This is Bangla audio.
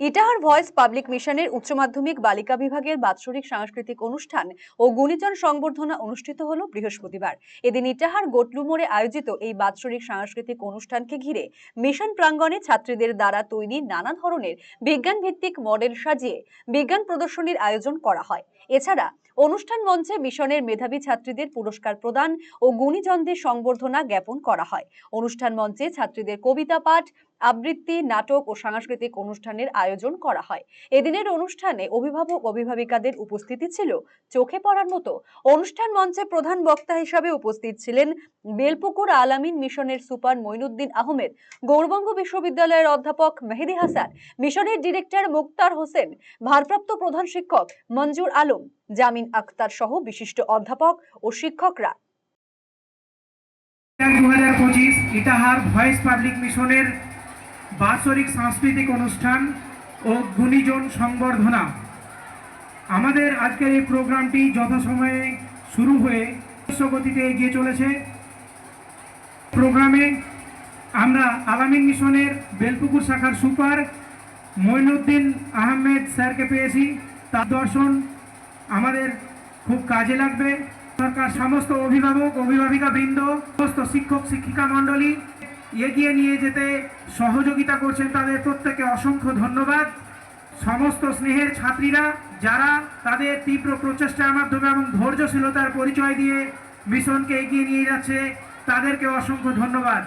ইটাহার ভয়েস পাবলিক মিশনের উচ্চ মাধ্যমিক বালিকা বিভাগের বাৎসরিক সাংস্কৃতিক অনুষ্ঠান ও গুণীজন সংবর্ধনা অনুষ্ঠিত হলো বৃহস্পতিবার। এদিন ইটাহার গোটলু মোড়ে আয়োজিত এই বাৎসরিক সাংস্কৃতিক অনুষ্ঠানকে ঘিরে মিশন প্রাঙ্গণে ছাত্রীদের দ্বারা তৈরি নানা ধরনের বিজ্ঞান ভিত্তিক মডেল সাজিয়ে বিজ্ঞান প্রদর্শনীর আয়োজন করা হয়। এছাড়া অনুষ্ঠান মঞ্চে মিশনের মেধাবী ছাত্রীদের পুরস্কার প্রদান ও গুণীজনদের সংবর্ধনা জ্ঞাপন করা হয়। অনুষ্ঠান মঞ্চে ছাত্রীদের কবিতা পাঠ, আবৃত্তি, নাটক ও সাংস্কৃতিক অনুষ্ঠানের আয়োজন করা হয়। এদিনের অনুষ্ঠানে অভিভাবক অভিভাবিকাদের উপস্থিতি ছিল চোখে পড়ার মতো। অনুষ্ঠান মঞ্চে প্রধান বক্তা হিসাবে উপস্থিত ছিলেন বেলপুকুর আল-আমিন মিশনের সুপার মঈনুদ্দিন আহমেদ, গৌরবঙ্গ বিশ্ববিদ্যালয়ের অধ্যাপক মেহেদী হাসান, মিশনের ডিরেক্টর মুক্তার হোসেন, ভারপ্রাপ্ত প্রধান শিক্ষক মঞ্জুর আলম, জামিন আক্তার সহ বিশিষ্ট অধ্যাপক ও শিক্ষকরা। 2025 ইটাহার ভয়েস পাবলিক মিশনের বাৎসরিক সাংস্কৃতিক অনুষ্ঠান ও গুণীজন সংবর্ধনা। আমাদের আজকের এই প্রোগ্রামটি যথাসময়ে শুরু হয়ে গতিতে এগিয়ে চলেছে। প্রোগ্রামে আমরা আল-আমিন মিশনের বেলপুকুর শাখার সুপার মঈনুদ্দিন আহমেদ স্যারকে পেয়েছি। তার দর্শন আমাদের খুব কাজে লাগবে। সরকার সমস্ত অভিভাবক অভিভাবিকা বৃন্দ, সমস্ত শিক্ষক শিক্ষিকা মণ্ডলী এগিয়ে নিয়ে যেতে সহযোগিতা করছেন, তাদের প্রত্যেককে অসংখ্য ধন্যবাদ। সমস্ত স্নেহের ছাত্রীরা যারা তাদের তীব্র প্রচেষ্টার মাধ্যমে এবং ধৈর্যশীলতার পরিচয় দিয়ে মিশনকে এগিয়ে নিয়ে যাচ্ছে, তাদেরকে অসংখ্য ধন্যবাদ।